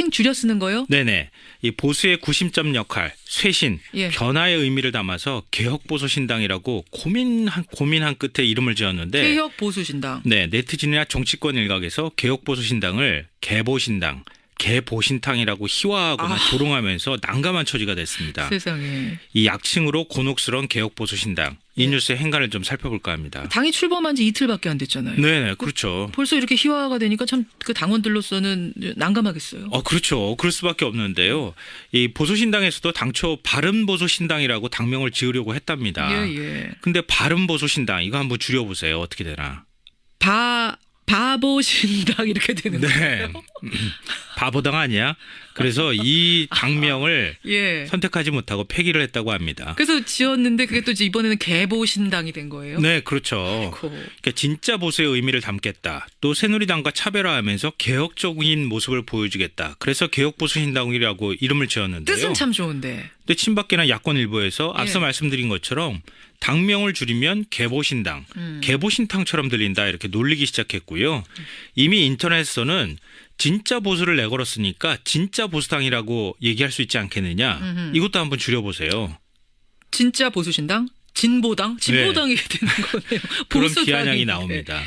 약칭 줄여 쓰는 거요? 네네. 이 보수의 구심점 역할, 쇄신, 예. 변화의 의미를 담아서 개혁보수신당이라고 고민한 끝에 이름을 지었는데 개혁보수신당. 네, 네티즌이나 정치권 일각에서 개혁보수신당을 개보신당, 개보신탕이라고 희화하거나 조롱하면서 난감한 처지가 됐습니다. 세상에. 이 약칭으로 곤혹스러운 개혁보수신당, 이 뉴스의 행간을 좀 살펴볼까 합니다. 당이 출범한 지 이틀밖에 안 됐잖아요. 네, 그렇죠. 벌써 이렇게 희화화가 되니까 참 그 당원들로서는 난감하겠어요. 그렇죠. 그럴 수밖에 없는데요. 이 보수신당에서도 당초 바른보수신당이라고 당명을 지으려고 했답니다. 예. 근데 바른보수신당 이거 한번 줄여보세요. 어떻게 되나? 바보신당 이렇게 되는 네. 거예요. 바보당 아니야? 그래서 이 당명을 예. 선택하지 못하고 폐기를 했다고 합니다. 그래서 지었는데 그게 또 이번에는 개보신당이 된 거예요. 네, 그렇죠. 그러니까 진짜 보수의 의미를 담겠다. 또 새누리당과 차별화하면서 개혁적인 모습을 보여주겠다. 그래서 개혁보수신당이라고 이름을 지었는데요. 뜻은 참 좋은데. 근데 친박계나 야권 일부에서 앞서 예. 말씀드린 것처럼 당명을 줄이면 개보신당, 개보신탕처럼 들린다 이렇게 놀리기 시작했고요. 이미 인터넷에서는 진짜 보수를 내걸었으니까 진짜 보수당이라고 얘기할 수 있지 않겠느냐. 이것도 한번 줄여보세요. 진짜 보수신당? 진보당? 진보당이 되는 거네요. 그런 비아냥이 나옵니다.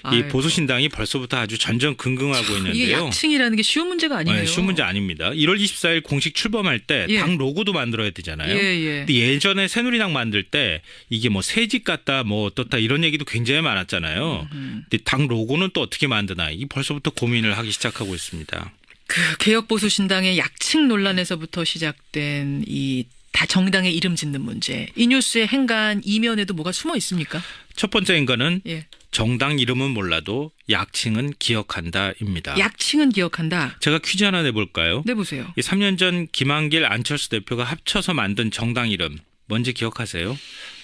이 아이고. 보수신당이 벌써부터 아주 전전긍긍하고 이게 있는데요. 약칭이라는 게 쉬운 문제가 아니네요. 네, 쉬운 문제 아닙니다. 1월 24일 공식 출범할 때 예. 당 로고도 만들어야 되잖아요. 예. 근데 예전에 새누리당 만들 때 이게 뭐 새집 같다 뭐 어떻다 이런 얘기도 굉장히 많았잖아요. 근데 당 로고는 또 어떻게 만드나 이 벌써부터 고민을 하기 시작하고 있습니다. 그 개혁보수신당의 약칭 논란에서부터 시작된 이 다 정당의 이름 짓는 문제. 이 뉴스의 행간 이면에도 뭐가 숨어 있습니까? 첫 번째 인간은 예. 정당 이름은 몰라도 약칭은 기억한다입니다. 약칭은 기억한다. 제가 퀴즈 하나 내볼까요? 내보세요. 3년 전 김한길, 안철수 대표가 합쳐서 만든 정당 이름 뭔지 기억하세요?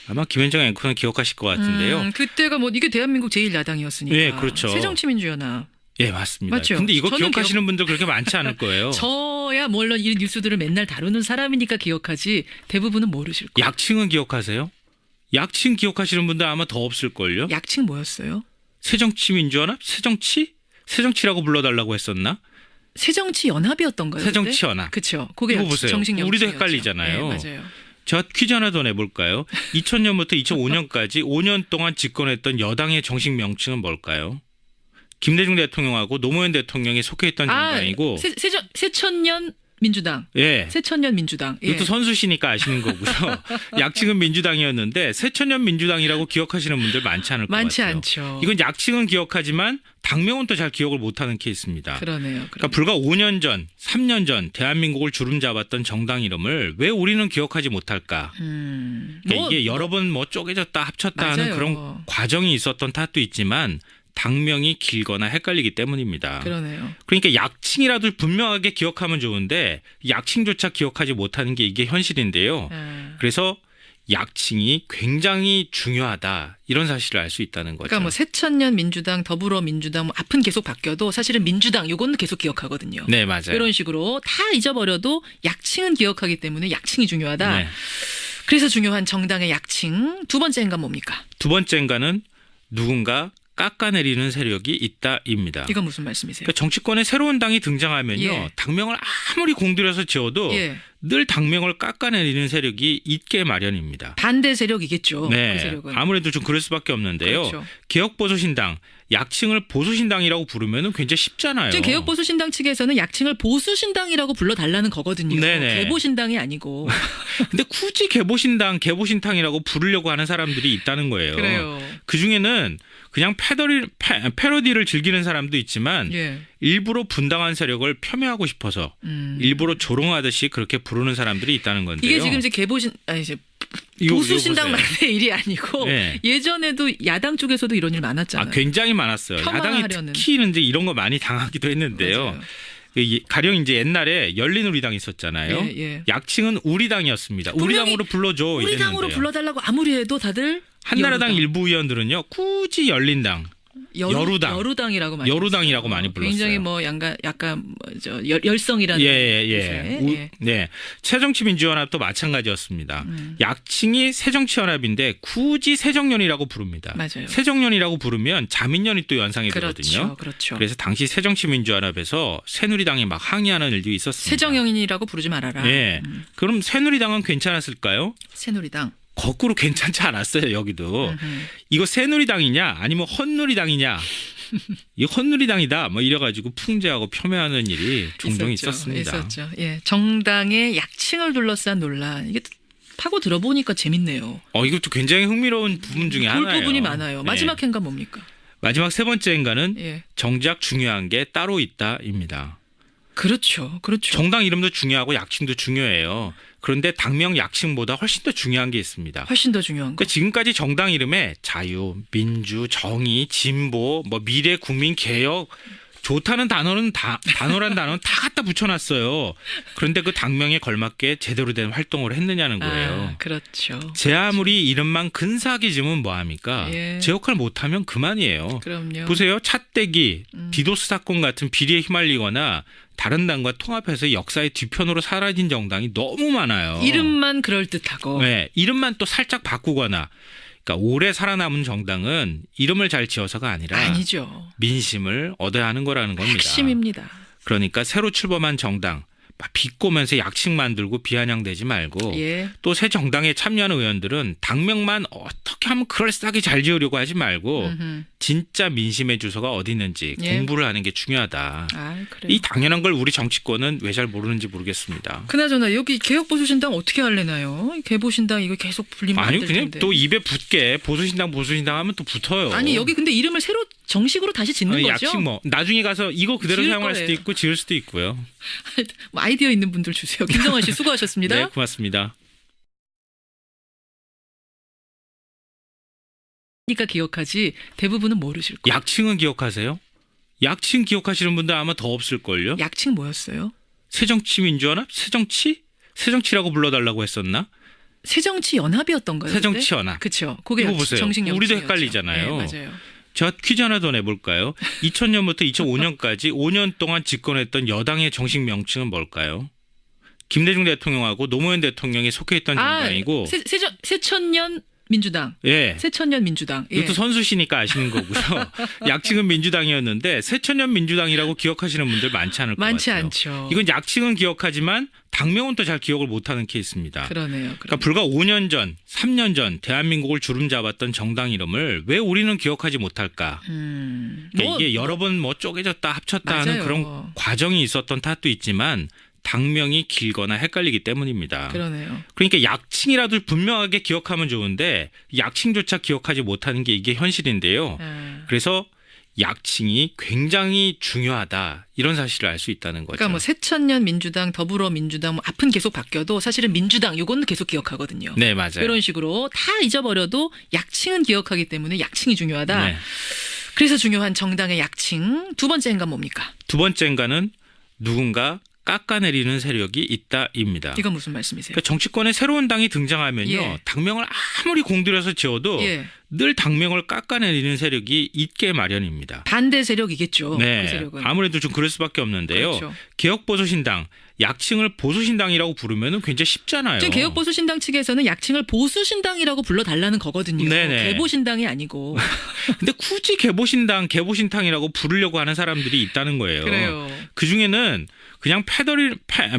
아마 김현정 앵커는 기억하실 것 같은데요. 그때가 뭐 이게 대한민국 제1야당이었으니까. 네, 그렇죠. 새정치민주연합. 예, 맞습니다. 맞죠? 근데 이거 저는 기억하시는 분들 그렇게 많지 않을 거예요. 저야 물론 이 뉴스들을 맨날 다루는 사람이니까 기억하지 대부분은 모르실 거예요. 약칭은 기억하세요? 약칭 기억하시는 분들 아마 더 없을걸요? 약칭 뭐였어요? 새정치민주연합? 새정치라고 불러달라고 했었나? 새정치연합이었던가요? 새정치연합. 그렇죠. 그게 이거 보세요. 정식 우리도 명칭이었죠. 헷갈리잖아요. 네, 맞아요. 제가 퀴즈 하나 더 내볼까요? 2000년부터 2005년까지 5년 동안 집권했던 여당의 정식 명칭은 뭘까요? 김대중 대통령하고 노무현 대통령이 속해 있던 정당이고 새천년 민주당. 예. 새천년 민주당. 예. 이것도 선수시니까 아시는 거고요. 약칭은 민주당이었는데 새천년 민주당이라고 기억하시는 분들 많지 않을 것 많지 같아요. 않죠. 이건 약칭은 기억하지만 당명은 또 잘 기억을 못하는 케이스입니다. 그러네요. 그러니까 불과 5년 전, 3년 전 대한민국을 주름잡았던 정당 이름을 왜 우리는 기억하지 못할까? 그러니까 이게 여러 번 뭐 쪼개졌다 합쳤다 맞아요. 하는 그런 과정이 있었던 탓도 있지만 당명이 길거나 헷갈리기 때문입니다. 그러네요. 그러니까 약칭이라도 분명하게 기억하면 좋은데 약칭조차 기억하지 못하는 게 이게 현실인데요. 그래서 약칭이 굉장히 중요하다 이런 사실을 알 수 있다는 거죠. 그러니까 뭐 새천년 민주당, 더불어민주당 뭐 앞은 계속 바뀌어도 사실은 민주당 요거는 계속 기억하거든요. 네, 맞아요. 이런 식으로 다 잊어버려도 약칭은 기억하기 때문에 약칭이 중요하다. 네. 그래서 중요한 정당의 약칭. 두 번째 인간 뭡니까? 두 번째 인간은 누군가 깎아내리는 세력이 있다입니다. 이건 무슨 말씀이세요? 그러니까 정치권에 새로운 당이 등장하면요. 예. 당명을 아무리 공들여서 지어도 예. 늘 당명을 깎아내리는 세력이 있게 마련입니다. 반대 세력이겠죠. 네, 그 세력은. 아무래도 좀 그럴 수밖에 없는데요. 그렇죠. 개혁보수신당, 약칭을 보수신당이라고 부르면 굉장히 쉽잖아요. 지금 개혁보수신당 측에서는 약칭을 보수신당이라고 불러달라는 거거든요. 네네. 개보신당이 아니고. 근데 굳이 개보신당, 개보신탕이라고 부르려고 하는 사람들이 있다는 거예요. 그래요. 그중에는 그냥 패러디를 즐기는 사람도 있지만 예. 일부러 분당한 세력을 폄훼하고 싶어서 일부러 조롱하듯이 그렇게 부르는 사람들이 있다는 건데요. 이게 지금 이제 이제 이거 보수신당만의 일이 아니고 네. 예전에도 야당 쪽에서도 이런 일 많았잖아요. 굉장히 많았어요. 야당이 폄하하려는. 특히 이제 이런 거 많이 당하기도 했는데요. 맞아요. 가령 이제 옛날에 열린우리당 있었잖아요. 예. 약칭은 우리당이었습니다. 우리당으로 불러줘 우리 이랬는데요. 당으로 불러달라고 아무리 해도 다들 한나라당 여당. 일부 의원들은요. 굳이 열린당, 여루당. 여루당이라고 많이 여루당이라고 많이 불렀어요. 굉장히 뭐 약간 열성이라는 뜻의. 네. 새정치민주연합도 마찬가지였습니다. 약칭이 새정치연합인데 굳이 새정연이라고 부릅니다. 맞아요. 새정연이라고 부르면 자민련이 또 연상이 되거든요. 그렇죠. 그래서 당시 새정치민주연합에서 새누리당이 막 항의하는 일도 있었습니다. 새정연이라고 부르지 말아라. 예. 그럼 새누리당은 괜찮았을까요? 새누리당. 거꾸로 괜찮지 않았어요. 여기도. 이거 새누리당이냐 아니면 헛누리당이냐. 이 헛누리당이다 뭐 이래가지고 풍자하고 폄훼하는 일이 종종 있었습니다. 있었죠. 예, 정당의 약칭을 둘러싼 논란. 이게 파고 들어보니까 재밌네요. 이것도 굉장히 흥미로운 부분 중에 하나예요. 볼 부분이 많아요. 마지막 행간 뭡니까? 마지막 세 번째 행간은 예. 정작 중요한 게 따로 있다입니다. 그렇죠. 정당 이름도 중요하고 약칭도 중요해요. 그런데 당명 약칭보다 훨씬 더 중요한 게 있습니다. 훨씬 더 중요한 거. 그러니까 지금까지 정당 이름에 자유, 민주, 정의, 진보, 뭐 미래, 국민, 개혁 좋다는 단어란 단어는 다 갖다 붙여놨어요. 그런데 그 당명에 걸맞게 제대로 된 활동을 했느냐는 거예요. 그렇죠. 제 아무리 이름만 근사하게 지으면 뭐합니까? 예. 제 역할 못하면 그만이에요. 그럼요. 보세요. 차떼기, 디도스 사건 같은 비리에 휘말리거나 다른 당과 통합해서 역사의 뒤편으로 사라진 정당이 너무 많아요. 이름만 그럴듯하고. 네, 이름만 또 살짝 바꾸거나. 그러니까 오래 살아남은 정당은 이름을 잘 지어서가 아니라 아니죠. 민심을 얻어야 하는 거라는 겁니다. 핵심입니다. 그러니까 새로 출범한 정당 막 비꼬면서 약칭 만들고 비아냥대지 말고 예. 또 새 정당에 참여하는 의원들은 당명만 어떻게 하면 그럴싸하게 잘 지으려고 하지 말고 진짜 민심의 주소가 어디 있는지 예. 공부를 하는 게 중요하다. 그래요. 이 당연한 걸 우리 정치권은 왜 잘 모르는지 모르겠습니다. 그나저나 여기 개혁보수신당 어떻게 할래나요? 개보신당 이거 계속 불리면 안 아니 될 그냥 텐데. 또 입에 붙게 보수신당 하면 또 붙어요. 아니 여기 근데 이름을 새로 정식으로 다시 짓는 거죠? 약식 뭐 나중에 가서 이거 그대로 지을 사용할 거예요. 수도 있고 지을 수도 있고요. 뭐 아이디어 있는 분들 주세요. 김정환 씨 수고하셨습니다. 네, 고맙습니다. 그러니까 기억하지 대부분은 모르실 거예요. 약칭은 기억하세요? 약칭 기억하시는 분들 아마 더 없을걸요? 약칭 뭐였어요? 새정치민주연합? 새정치라고 불러달라고 했었나? 새정치연합이었던가요? 새정치연합. 그렇죠. 그게 이거 보세요. 정식 우리도 명칭이었죠. 헷갈리잖아요. 네, 맞아요. 제가 퀴즈 하나 더 내볼까요? 2000년부터 2005년까지 5년 동안 집권했던 여당의 정식 명칭은 뭘까요? 김대중 대통령하고 노무현 대통령이 속해있던 정당이고 새천년 민주당. 예. 새천년 민주당. 예. 이것도 선수시니까 아시는 거고요. 약칭은 민주당이었는데 새천년 민주당이라고 기억하시는 분들 많지 않을 것 많지 같아요. 않죠. 이건 약칭은 기억하지만 당명은 또 잘 기억을 못하는 케이스입니다. 그러네요. 그러니까 불과 5년 전, 3년 전 대한민국을 주름잡았던 정당 이름을 왜 우리는 기억하지 못할까? 그러니까 이게 여러 번 뭐 쪼개졌다 합쳤다 하는 맞아요. 그런 과정이 있었던 탓도 있지만 당명이 길거나 헷갈리기 때문입니다. 그러네요. 그러니까 약칭이라도 분명하게 기억하면 좋은데 약칭조차 기억하지 못하는 게 이게 현실인데요. 그래서 약칭이 굉장히 중요하다 이런 사실을 알 수 있다는 거죠. 그러니까 뭐 새천년 민주당, 더불어민주당 뭐 앞은 계속 바뀌어도 사실은 민주당 요거는 계속 기억하거든요. 네, 맞아요. 이런 식으로 다 잊어버려도 약칭은 기억하기 때문에 약칭이 중요하다. 네. 그래서 중요한 정당의 약칭. 두 번째 행간 뭡니까? 두 번째인가는 누군가 깎아내리는 세력이 있다입니다. 이건 무슨 말씀이세요? 그러니까 정치권에 새로운 당이 등장하면요. 예. 당명을 아무리 공들여서 지어도 예. 늘 당명을 깎아내리는 세력이 있게 마련입니다. 반대 세력이겠죠. 네, 그 세력은. 아무래도 좀 그럴 수밖에 없는데요. 그렇죠. 개혁보수신당 약칭을 보수신당이라고 부르면 굉장히 쉽잖아요. 지금 개혁보수신당 측에서는 약칭을 보수신당이라고 불러달라는 거거든요. 네네. 개보신당이 아니고. 근데 굳이 개보신당이라고 부르려고 하는 사람들이 있다는 거예요. 그래요. 그중에는 그냥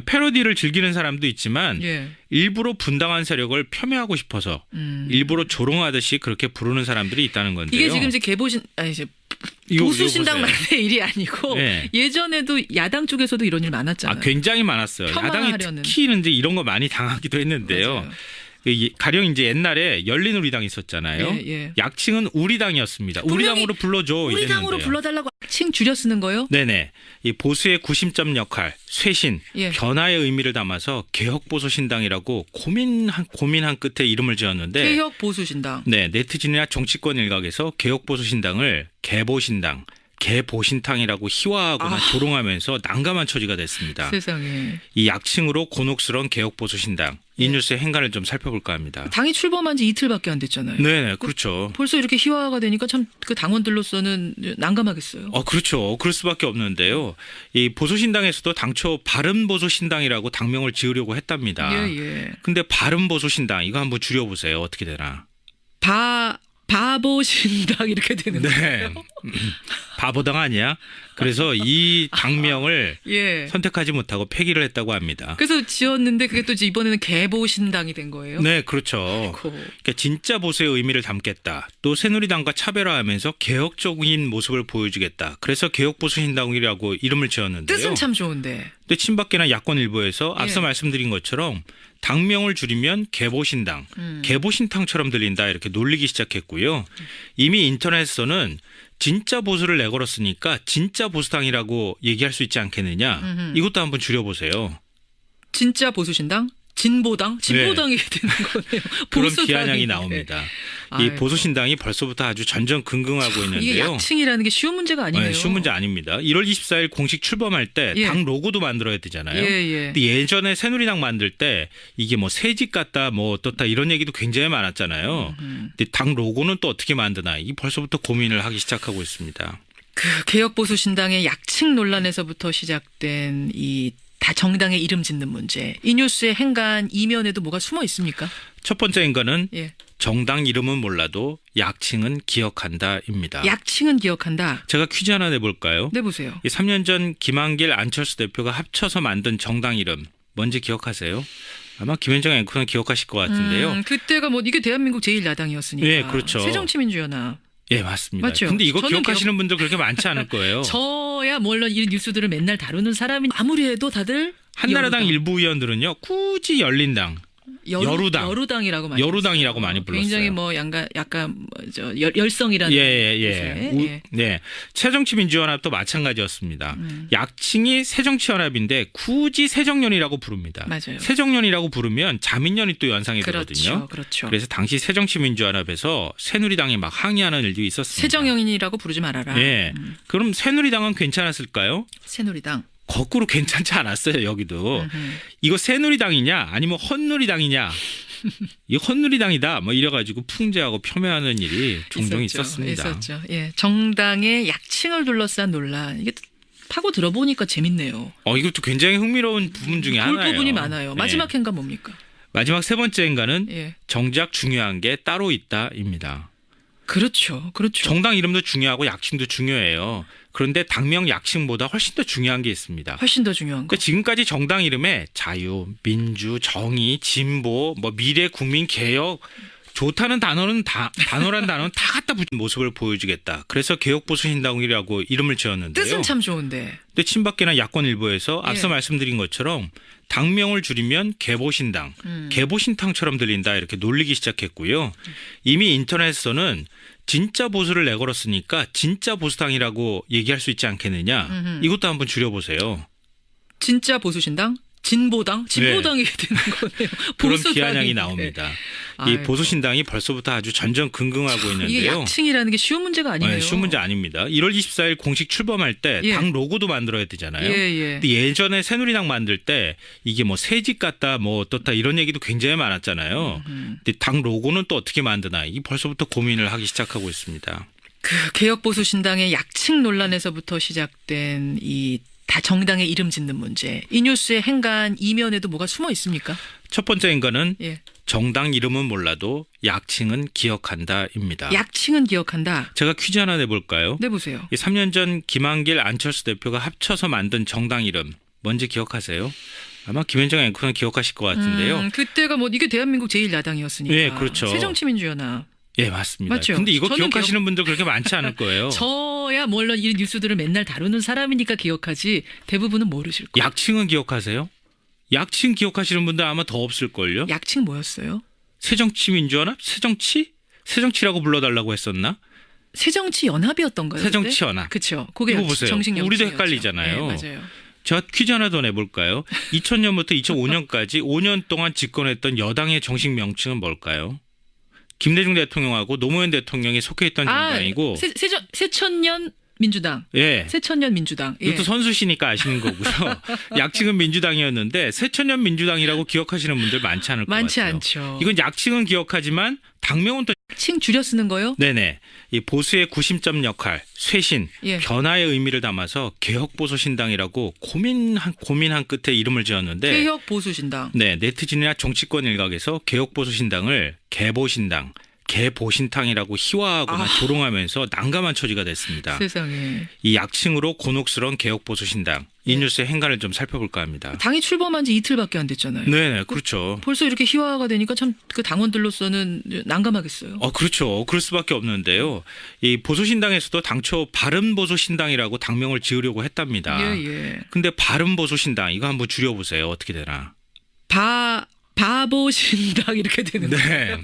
패러디를 즐기는 사람도 있지만 예. 일부러 분당한 세력을 폄훼하고 싶어서 일부러 조롱하듯이 그렇게 부르는 사람들이 있다는 건데요. 이게 지금 이제 이제 이거 보수신당만의 보세요. 일이 아니고 네. 예전에도 야당 쪽에서도 이런 일 많았잖아요. 굉장히 많았어요. 야당이 폄하하려는. 특히 이제 이런 거 많이 당하기도 했는데요. 맞아요. 가령 이제 옛날에 열린우리당 있었잖아요. 예, 예. 약칭은 우리당이었습니다. 우리당으로 불러줘 우리 당으로 이랬는데요. 불러달라고 약칭 줄여 쓰는 거요? 네네. 이 보수의 구심점 역할, 쇄신, 예. 변화의 의미를 담아서 개혁보수신당이라고 고민한 끝에 이름을 지었는데 개혁보수신당. 네, 네티즌이나 정치권 일각에서 개혁보수신당을 개보신당, 개보신탕이라고 희화하거나 조롱하면서 난감한 처지가 됐습니다. 세상에. 이 약칭으로 곤혹스러운 개혁보수신당 이 뉴스의 행간을 좀 살펴볼까 합니다. 당이 출범한 지 이틀밖에 안 됐잖아요. 네, 그렇죠. 벌써 이렇게 희화화가 되니까 참 그 당원들로서는 난감하겠어요. 그렇죠. 그럴 수밖에 없는데요. 이 보수신당에서도 당초 바른보수신당이라고 당명을 지으려고 했답니다. 예. 근데 바른보수신당 이거 한번 줄여보세요. 어떻게 되나? 바보신당 이렇게 되는 네. 거예요. 바보당 아니야? 그래서 이 당명을 예. 선택하지 못하고 폐기를 했다고 합니다. 그래서 지었는데 그게 또 이번에는 개보신당이 된 거예요. 네, 그렇죠. 그러니까 진짜 보수의 의미를 담겠다. 또 새누리당과 차별화하면서 개혁적인 모습을 보여주겠다. 그래서 개혁보수신당이라고 이름을 지었는데요. 뜻은 참 좋은데. 근데 친박계나 야권 일부에서 앞서 예. 말씀드린 것처럼 당명을 줄이면 개보신당, 개보신탕처럼 들린다 이렇게 놀리기 시작했고요. 이미 인터넷에서는 진짜 보수를 내걸었으니까 진짜 보수당이라고 얘기할 수 있지 않겠느냐. 이것도 한번 줄여보세요. 진짜 보수신당? 진보당? 진보당이 되는 거네요. 그런 보수당이. 비아냥이 나옵니다. 이 아이고. 보수신당이 벌써부터 아주 전전긍긍하고 이게 있는데요. 약칭이라는 게 쉬운 문제가 아니네요. 네, 쉬운 문제 아닙니다. 1월 24일 공식 출범할 때 예. 당 로고도 만들어야 되잖아요. 예. 근데 예전에 새누리당 만들 때 이게 뭐 새집 같다 뭐 어떻다 이런 얘기도 굉장히 많았잖아요. 근데 당 로고는 또 어떻게 만드나 이 벌써부터 고민을 하기 시작하고 있습니다. 그 개혁보수신당의 약칭 논란에서부터 시작된 이 다 정당의 이름 짓는 문제. 이 뉴스의 행간 이면에도 뭐가 숨어 있습니까? 첫 번째 인간은 예. 정당 이름은 몰라도 약칭은 기억한다입니다. 약칭은 기억한다. 제가 퀴즈 하나 내볼까요? 내보세요. 3년 전 김한길, 안철수 대표가 합쳐서 만든 정당 이름 뭔지 기억하세요? 아마 김현정 앵커는 기억하실 것 같은데요. 그때가 뭐 이게 대한민국 제1야당이었으니까. 예, 그렇죠. 새정치민주연합. 예, 맞습니다. 맞죠? 근데 이거 저는 기억하시는 분들 그렇게 많지 않을 거예요. 저야 물론 이 뉴스들을 맨날 다루는 사람이 아무리 해도 다들 한나라당 일부 의원들은요. 굳이 열린당, 여루당. 여루당이라고 많이 여루당이라고 많이 불렀어요. 굉장히 뭐 약간 열성이라는 뜻의, 네. 새정치민주연합도 마찬가지였습니다. 약칭이 새정치연합인데 굳이 새정연이라고 부릅니다. 맞아요. 새정연이라고 부르면 자민연이 또 연상이 되거든요. 그렇죠. 그래서 당시 새정치민주연합에서 새누리당이 막 항의하는 일도 있었습니다. 새정연이라고 부르지 말아라. 예. 그럼 새누리당은 괜찮았을까요? 새누리당. 거꾸로 괜찮지 않았어요. 여기도. 이거 새누리당이냐 아니면 헛누리당이냐. 이 헛누리당이다 뭐 이래가지고 풍자하고 폄훼하는 일이 종종 있었습니다. 있었죠. 예, 정당의 약칭을 둘러싼 논란. 이게 파고 들어보니까 재밌네요. 이것도 굉장히 흥미로운 부분 중에 볼 하나예요. 부분이 많아요. 마지막 예. 행간 뭡니까? 마지막 세 번째 행간은 예. 정작 중요한 게 따로 있다입니다. 그렇죠. 정당 이름도 중요하고 약칭도 중요해요. 그런데 당명 약칭보다 훨씬 더 중요한 게 있습니다. 훨씬 더 중요한 거. 그러니까 지금까지 정당 이름에 자유, 민주, 정의, 진보, 뭐 미래, 국민, 개혁 좋다는 단어란 단어는 다 갖다 붙인 모습을 보여주겠다. 그래서 개혁보수신당이라고 이름을 지었는데요. 뜻은 참 좋은데. 근데 친박계나 야권 일부에서 앞서 예. 말씀드린 것처럼 당명을 줄이면 개보신당, 개보신탕처럼 들린다 이렇게 놀리기 시작했고요. 이미 인터넷에서는 진짜 보수를 내걸었으니까 진짜 보수당이라고 얘기할 수 있지 않겠느냐. 이것도 한번 줄여보세요. 진짜 보수신당? 진보당? 진보당이 되는 거네요. 그런 보수당이. 비아냥이 나옵니다. 이 아이고. 보수신당이 벌써부터 아주 전전긍긍하고 이게 있는데요. 약칭이라는 게 쉬운 문제가 아니네요. 쉬운 문제 아닙니다. 1월 24일 공식 출범할 때 예. 당 로고도 만들어야 되잖아요. 예. 근데 예전에 새누리당 만들 때 이게 뭐 새집 같다 뭐 어떻다 이런 얘기도 굉장히 많았잖아요. 근데 당 로고는 또 어떻게 만드나 이 벌써부터 고민을 하기 시작하고 있습니다. 그 개혁보수신당의 약칭 논란에서부터 시작된 이 다 정당의 이름 짓는 문제. 이 뉴스의 행간 이면에도 뭐가 숨어 있습니까? 첫 번째 인간은 예. 정당 이름은 몰라도 약칭은 기억한다입니다. 약칭은 기억한다. 제가 퀴즈 하나 내볼까요? 내보세요. 3년 전 김한길, 안철수 대표가 합쳐서 만든 정당 이름 뭔지 기억하세요? 아마 김현정 앵커는 기억하실 것 같은데요. 그때가 뭐 이게 대한민국 제1야당이었으니까. 예, 그렇죠. 새정치민주연합. 예, 맞습니다. 맞죠? 근데 이거 저는 기억하시는 분들 그렇게 많지 않을 거예요. 저야 물론 이 뉴스들을 맨날 다루는 사람이니까 기억하지 대부분은 모르실 거예요. 약칭은 기억하세요? 약칭 기억하시는 분들 아마 더 없을걸요? 약칭 뭐였어요? 새정치민주연합? 새정치라고 불러달라고 했었나? 새정치연합이었던가요? 새정치연합. 그렇죠. 그게 이거 보세요. 정식 우리도 명칭이었죠. 헷갈리잖아요. 네, 맞아요. 제가 퀴즈 하나 더 내볼까요? 2000년부터 2005년까지 5년 동안 집권했던 여당의 정식 명칭은 뭘까요? 김대중 대통령하고 노무현 대통령이 속해 있던 정당이고 새천년 민주당. 예. 새천년 민주당. 예. 이것도 선수시니까 아시는 거고요. 약칭은 민주당이었는데 새천년 민주당이라고 기억하시는 분들 많지 않을 것 많지 같아요. 않죠. 이건 약칭은 기억하지만 당명은 또 칭 줄여 쓰는 거요? 네네. 이 보수의 구심점 역할, 쇄신, 예. 변화의 의미를 담아서 개혁보수신당이라고 고민한 끝에 이름을 지었는데 개혁 보수신당. 네, 네티즌이나 정치권 일각에서 개혁보수신당을 개보신당, 개보신탕이라고 희화하거나 조롱하면서 난감한 처지가 됐습니다. 세상에. 이 약칭으로 곤혹스러운 개혁보수신당, 이 뉴스의 행간을 좀 살펴볼까 합니다. 당이 출범한 지 이틀밖에 안 됐잖아요. 네네, 그렇죠. 벌써 이렇게 희화화가 되니까 참 그 당원들로서는 난감하겠어요. 그렇죠. 그럴 수밖에 없는데요. 이 보수신당에서도 당초 바른보수신당이라고 당명을 지으려고 했답니다. 예. 근데 바른보수신당 이거 한번 줄여보세요. 어떻게 되나? 바보신당 이렇게 되는 네. 거예요.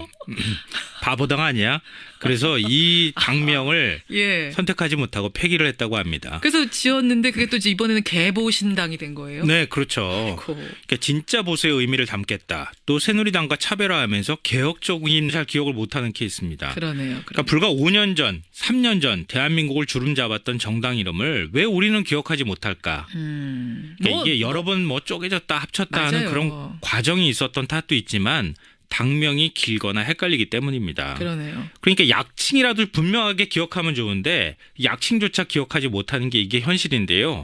바보당 아니야? 그래서 이 당명을 예. 선택하지 못하고 폐기를 했다고 합니다. 그래서 지었는데 그게 또 이번에는 개보신당이 된 거예요. 네, 그렇죠. 아이고. 그러니까 진짜 보수의 의미를 담겠다. 또 새누리당과 차별화하면서 개혁적인 잘 기억을 못하는 케이스입니다. 그러네요. 그러니까 불과 5년 전, 3년 전 대한민국을 주름잡았던 정당 이름을 왜 우리는 기억하지 못할까? 그러니까 이게 여러 번 뭐 쪼개졌다 합쳤다 하는 맞아요. 그런 과정이 있었던 탓도 있지만 당명이 길거나 헷갈리기 때문입니다. 그러네요. 그러니까 약칭이라도 분명하게 기억하면 좋은데 약칭조차 기억하지 못하는 게 이게 현실인데요.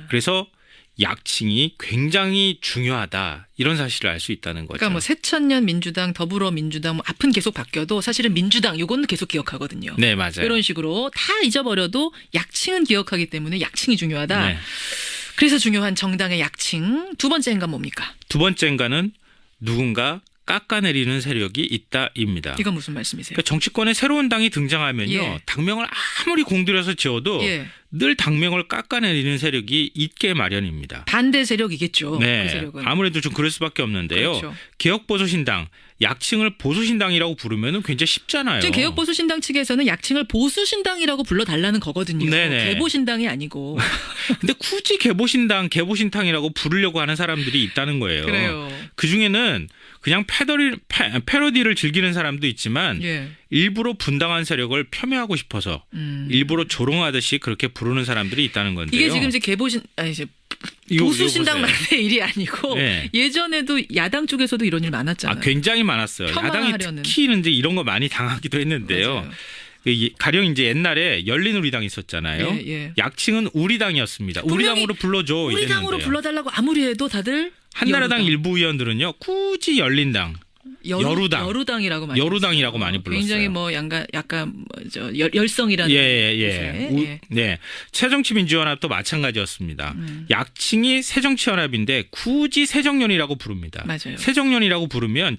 그래서 약칭이 굉장히 중요하다 이런 사실을 알 수 있다는 거죠. 그러니까 뭐 새천년 민주당, 더불어민주당 뭐 앞은 계속 바뀌어도 사실은 민주당 요거는 계속 기억하거든요. 네, 맞아요. 이런 식으로 다 잊어버려도 약칭은 기억하기 때문에 약칭이 중요하다. 네. 그래서 중요한 정당의 약칭. 두 번째 행간 뭡니까? 두 번째인가는 누군가 깎아내리는 세력이 있다입니다. 이건 무슨 말씀이세요? 그러니까 정치권에 새로운 당이 등장하면요. 예. 당명을 아무리 공들여서 지어도 예. 늘 당명을 깎아내리는 세력이 있게 마련입니다. 반대 세력이겠죠. 네, 그 세력은. 아무래도 좀 그럴 수밖에 없는데요. 그렇죠. 개혁보수신당 약칭을 보수신당이라고 부르면 굉장히 쉽잖아요. 지금 개혁보수신당 측에서는 약칭을 보수신당이라고 불러달라는 거거든요. 네네. 개보신당이 아니고. 근데 굳이 개보신당, 개보신탕이라고 부르려고 하는 사람들이 있다는 거예요. 그래요. 그중에는 그냥 패러디를 즐기는 사람도 있지만 예. 일부러 분당한 세력을 폄훼하고 싶어서 일부러 조롱하듯이 그렇게 부르는 사람들이 있다는 건데요. 이게 지금 이제 이제 이거 보수신당만의 보세요. 일이 아니고 네. 예전에도 야당 쪽에서도 이런 일 많았잖아요. 굉장히 많았어요. 야당이 폄하하려는. 특히 이제 이런 거 많이 당하기도 했는데요. 맞아요. 가령 이제 옛날에 열린우리당 있었잖아요. 예. 약칭은 우리당이었습니다. 분명히 우리당으로 불러줘 우리 당으로 이랬는데요. 불러달라고 아무리 해도 다들 한나라당 여루당. 일부 의원들은요. 굳이 열린당, 여루당이라고 많이 여루당이라고 불렀어요. 많이 불렀어요. 굉장히 뭐 약간 열성이라는 예. 뜻의. 네. 새정치민주연합도 마찬가지였습니다. 약칭이 새정치연합인데 굳이 새정연이라고 부릅니다. 맞아요. 새정연이라고 부르면